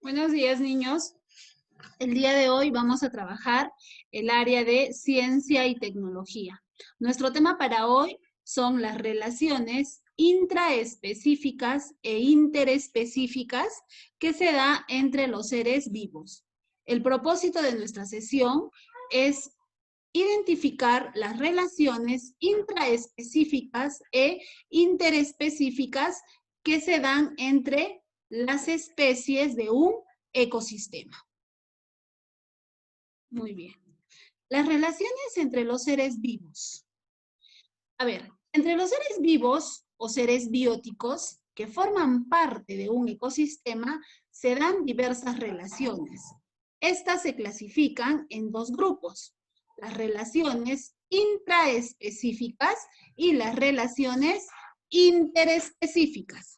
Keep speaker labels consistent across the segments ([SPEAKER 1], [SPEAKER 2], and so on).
[SPEAKER 1] Buenos días, niños. El día de hoy vamos a trabajar el área de ciencia y tecnología. Nuestro tema para hoy son las relaciones intraespecíficas e interespecíficas que se da entre los seres vivos. El propósito de nuestra sesión es identificar las relaciones intraespecíficas e interespecíficas que se dan entre las especies de un ecosistema. Muy bien. Las relaciones entre los seres vivos. A ver, entre los seres vivos o seres bióticos que forman parte de un ecosistema se dan diversas relaciones. Estas se clasifican en dos grupos: las relaciones intraespecíficas y las relaciones interespecíficas.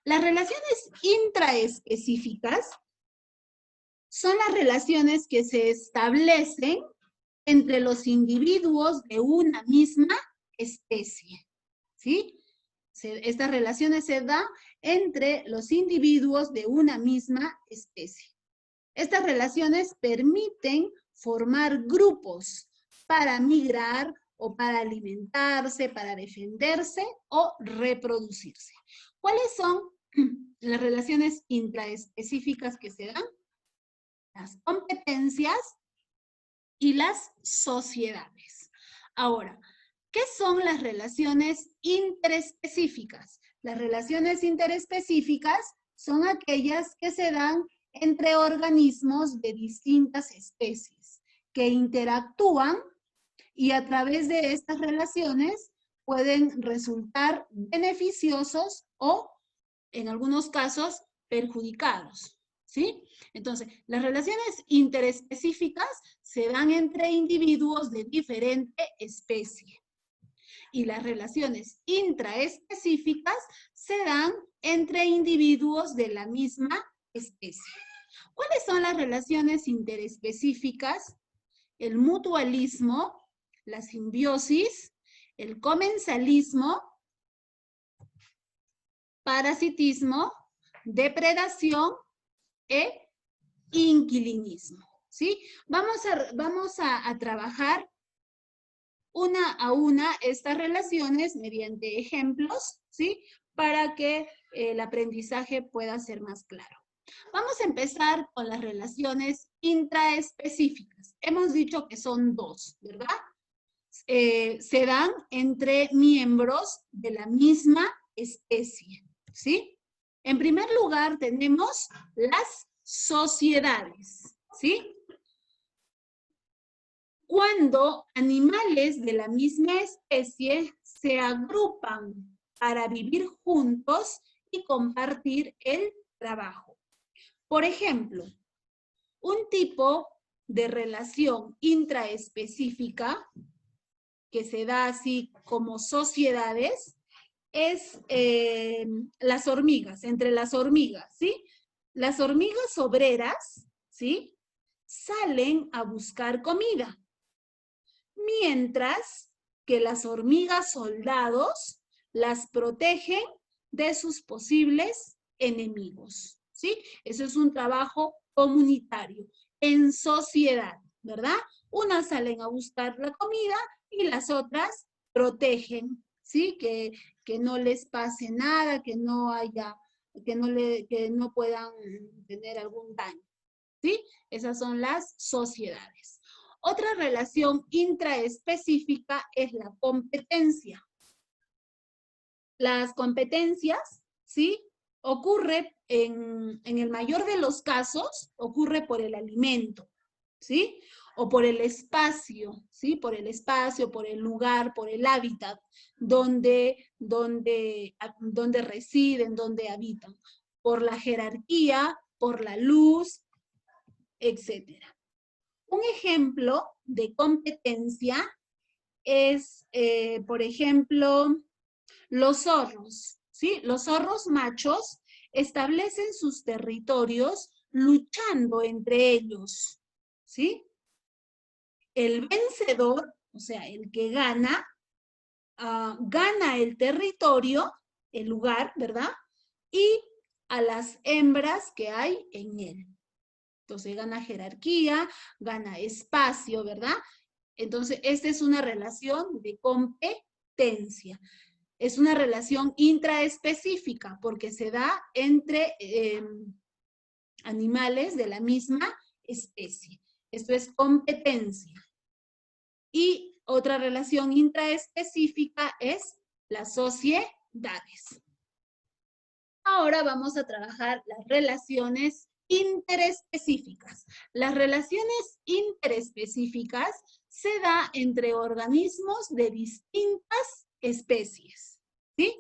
[SPEAKER 1] Las relaciones intraespecíficas son las relaciones que se establecen entre los individuos de una misma especie, ¿sí? Estas relaciones se dan entre los individuos de una misma especie. Estas relaciones permiten formar grupos para migrar o para alimentarse, para defenderse o reproducirse. ¿Cuáles son las relaciones intraespecíficas que se dan? Las competencias y las sociedades. Ahora, ¿qué son las relaciones interespecíficas? Las relaciones interespecíficas son aquellas que se dan entre organismos de distintas especies, que interactúan y a través de estas relaciones pueden resultar beneficiosos o, en algunos casos, perjudicados, ¿sí? Entonces, las relaciones interespecíficas se dan entre individuos de diferente especie. Y las relaciones intraespecíficas se dan entre individuos de la misma especie. ¿Cuáles son las relaciones interespecíficas? El mutualismo, la simbiosis, el comensalismo, parasitismo, depredación e inquilinismo, ¿sí? Vamos a trabajar una a una estas relaciones mediante ejemplos, ¿sí? Para que el aprendizaje pueda ser más claro. Vamos a empezar con las relaciones intraespecíficas. Hemos dicho que son dos, ¿verdad? Se dan entre miembros de la misma especie, ¿sí? En primer lugar tenemos las sociedades, ¿sí? Cuando animales de la misma especie se agrupan para vivir juntos y compartir el trabajo. Por ejemplo, un tipo de relación intraespecífica que se da así como sociedades es las hormigas, entre las hormigas, ¿sí? Las hormigas obreras, ¿sí? Salen a buscar comida, mientras que las hormigas soldados las protegen de sus posibles enemigos, ¿sí? Eso es un trabajo comunitario, en sociedad, ¿verdad? Unas salen a buscar la comida y las otras protegen, ¿sí? Que no les pase nada, que no haya, que no puedan tener algún daño, ¿sí? Esas son las sociedades. Otra relación intraespecífica es la competencia. Las competencias, ¿sí? Ocurre en el mayor de los casos, ocurre por el alimento, ¿sí? O por el espacio, ¿sí? Por el espacio, por el lugar, por el hábitat donde residen, donde habitan. Por la jerarquía, por la luz, etcétera. Un ejemplo de competencia es, por ejemplo, los zorros, ¿sí? Los zorros machos establecen sus territorios luchando entre ellos, ¿sí? El vencedor, o sea, el que gana, gana el territorio, el lugar, ¿verdad? Y a las hembras que hay en él. Entonces gana jerarquía, gana espacio, ¿verdad? Entonces, esta es una relación de competencia. Es una relación intraespecífica porque se da entre animales de la misma especie. Esto es competencia. Y otra relación intraespecífica es las sociedades. Ahora vamos a trabajar las relaciones interespecíficas. Las relaciones interespecíficas se da entre organismos de distintas especies, ¿sí?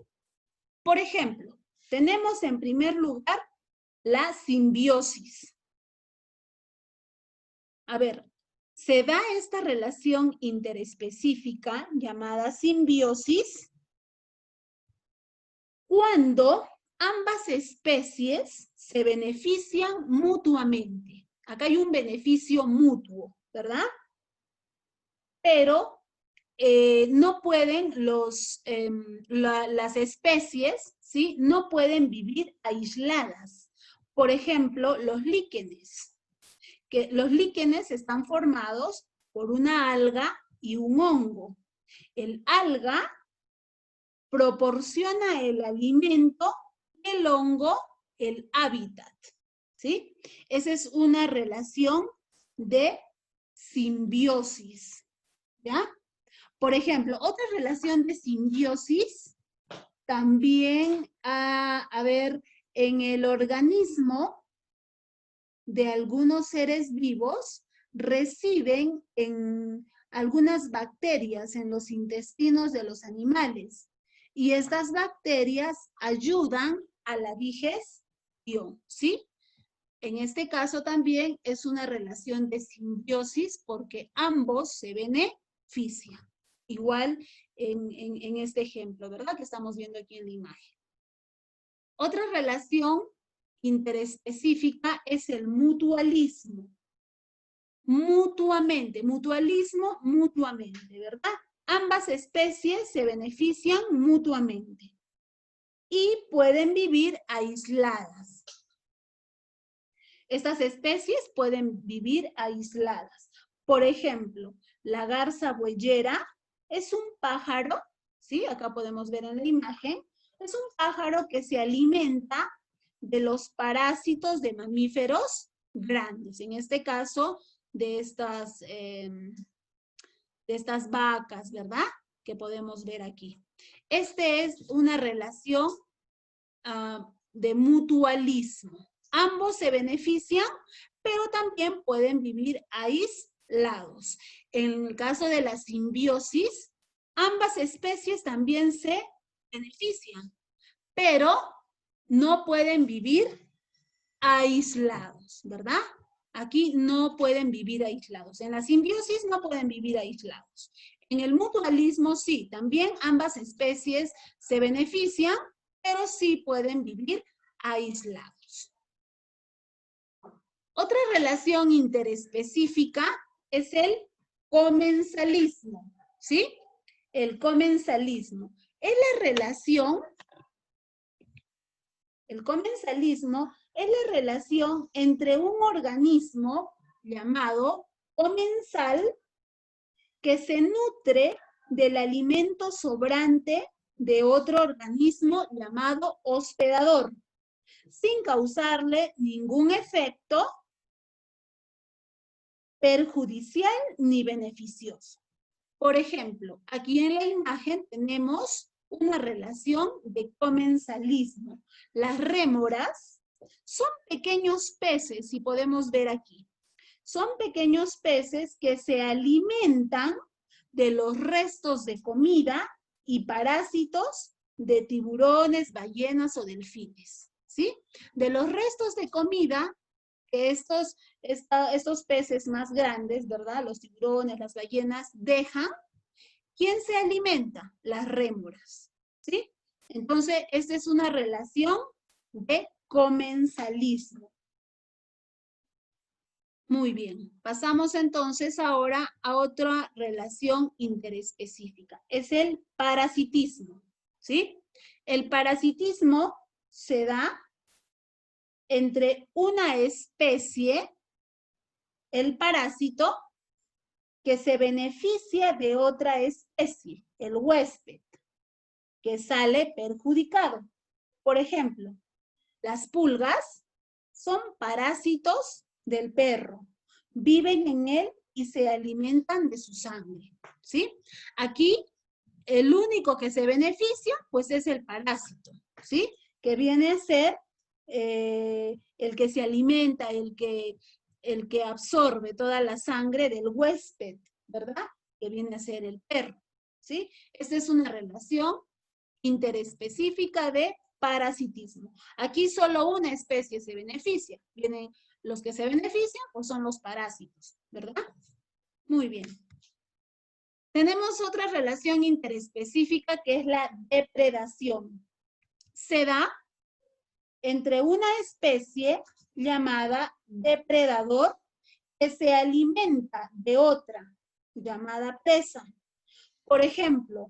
[SPEAKER 1] Por ejemplo, tenemos en primer lugar la simbiosis. A ver, se da esta relación interespecífica llamada simbiosis cuando ambas especies se benefician mutuamente. Acá hay un beneficio mutuo, ¿verdad? Pero no pueden las especies, ¿sí? No pueden vivir aisladas. Por ejemplo, los líquenes. Que los líquenes están formados por una alga y un hongo. El alga proporciona el alimento, el hongo, el hábitat, ¿sí? Esa es una relación de simbiosis, ¿ya? Por ejemplo, otra relación de simbiosis, también, a ver, en el organismo de algunos seres vivos, residen en algunas bacterias en los intestinos de los animales. Y estas bacterias ayudan a la digestión, ¿sí? En este caso también es una relación de simbiosis porque ambos se benefician. Igual en este ejemplo, ¿verdad? Que estamos viendo aquí en la imagen. Otra relación interespecífica es el mutualismo. Mutuamente, mutualismo, mutuamente, ¿verdad? Ambas especies se benefician mutuamente y pueden vivir aisladas. Estas especies pueden vivir aisladas. Por ejemplo, la garza bueyera es un pájaro, ¿sí? Acá podemos ver en la imagen, es un pájaro que se alimenta de los parásitos de mamíferos grandes, en este caso de estas vacas, ¿verdad? Que podemos ver aquí. Este es una relación de mutualismo. Ambos se benefician, pero también pueden vivir aislados. En el caso de la simbiosis, ambas especies también se benefician, pero no pueden vivir aislados, ¿verdad? Aquí no pueden vivir aislados. En la simbiosis no pueden vivir aislados. En el mutualismo sí, también ambas especies se benefician, pero sí pueden vivir aislados. Otra relación interespecífica es el comensalismo, ¿sí? El comensalismo. Es la relación, el comensalismo es la relación entre un organismo llamado comensal que se nutre del alimento sobrante de otro organismo llamado hospedador, sin causarle ningún efecto perjudicial ni beneficioso. Por ejemplo, aquí en la imagen tenemos una relación de comensalismo. Las rémoras son pequeños peces, si podemos ver aquí. Son pequeños peces que se alimentan de los restos de comida y parásitos de tiburones, ballenas o delfines, ¿sí? De los restos de comida que estos peces más grandes, ¿verdad? Los tiburones, las ballenas, dejan. ¿Quién se alimenta? Las rémoras, ¿sí? Entonces, esta es una relación de comensalismo. Muy bien, pasamos entonces ahora a otra relación interespecífica. Es el parasitismo, ¿sí? El parasitismo se da entre una especie, el parásito, que se beneficia de otra especie, el huésped, que sale perjudicado. Por ejemplo, las pulgas son parásitos del perro, viven en él y se alimentan de su sangre, ¿sí? Aquí, el único que se beneficia, pues es el parásito, ¿sí? Que viene a ser el que se alimenta, el que absorbe toda la sangre del huésped, ¿verdad? Que viene a ser el perro, ¿sí? Esta es una relación interespecífica de parasitismo. Aquí solo una especie se beneficia. Vienen los que se benefician, pues son los parásitos, ¿verdad? Muy bien. Tenemos otra relación interespecífica que es la depredación. Se da entre una especie llamada depredador que se alimenta de otra llamada presa. Por ejemplo,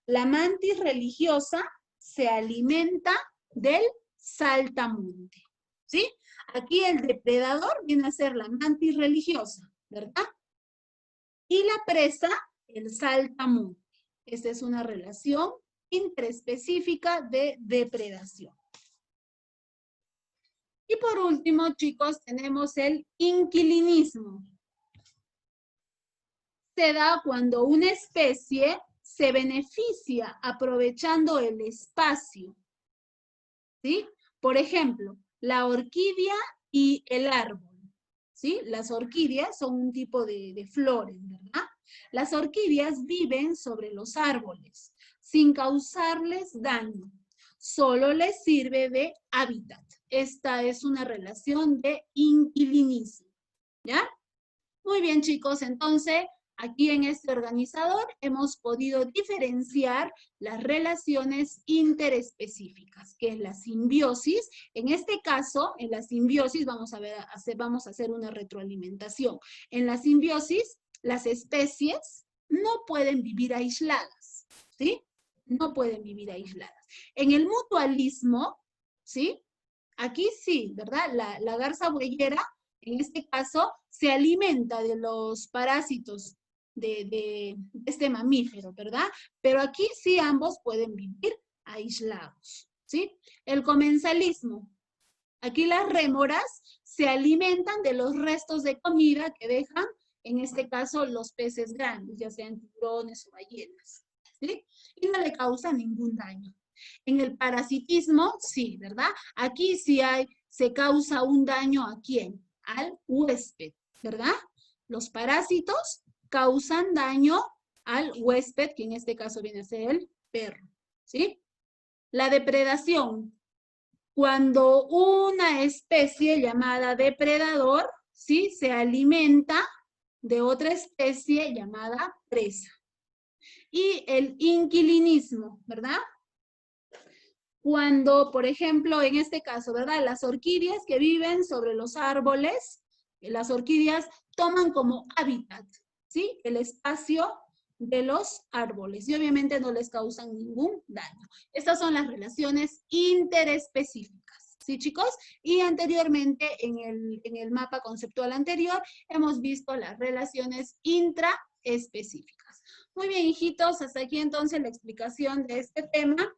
[SPEAKER 1] la mantis religiosa se alimenta del saltamonte, ¿sí? Aquí el depredador viene a ser la mantis religiosa, ¿verdad? Y la presa, el saltamonte. Esta es una relación interespecífica de depredación. Y por último, chicos, tenemos el inquilinismo. Se da cuando una especie se beneficia aprovechando el espacio, ¿sí? Por ejemplo, la orquídea y el árbol, ¿sí? Las orquídeas son un tipo de flores, ¿verdad? Las orquídeas viven sobre los árboles sin causarles daño. Solo les sirve de hábitat. Esta es una relación de inquilinismo, ¿ya? Muy bien, chicos, entonces aquí en este organizador hemos podido diferenciar las relaciones interespecíficas, que es la simbiosis. En este caso, en la simbiosis vamos a hacer una retroalimentación. En la simbiosis, las especies no pueden vivir aisladas, ¿sí? No pueden vivir aisladas. En el mutualismo, ¿sí? Aquí sí, ¿verdad? La garza bueyera, en este caso, se alimenta de los parásitos de este mamífero, ¿verdad? Pero aquí sí ambos pueden vivir aislados, ¿sí? El comensalismo. Aquí las rémoras se alimentan de los restos de comida que dejan, en este caso, los peces grandes, ya sean tiburones o ballenas, ¿sí? Y no le causa ningún daño. En el parasitismo, sí, ¿verdad? Aquí sí se causa un daño ¿a quién? Al huésped, ¿verdad? Los parásitos causan daño al huésped, que en este caso viene a ser el perro, ¿sí? La depredación. Cuando una especie llamada depredador, ¿sí? Se alimenta de otra especie llamada presa. Y el inquilinismo, ¿verdad? Cuando, por ejemplo, en este caso, ¿verdad? Las orquídeas que viven sobre los árboles, las orquídeas toman como hábitat, ¿sí? El espacio de los árboles y obviamente no les causan ningún daño. Estas son las relaciones interespecíficas, ¿sí, chicos? Y anteriormente, en el mapa conceptual anterior, hemos visto las relaciones intraespecíficas. Muy bien, hijitos, hasta aquí entonces la explicación de este tema.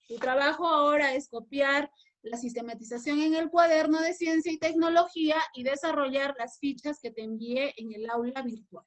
[SPEAKER 1] Tu trabajo ahora es copiar la sistematización en el cuaderno de ciencia y tecnología y desarrollar las fichas que te envié en el aula virtual.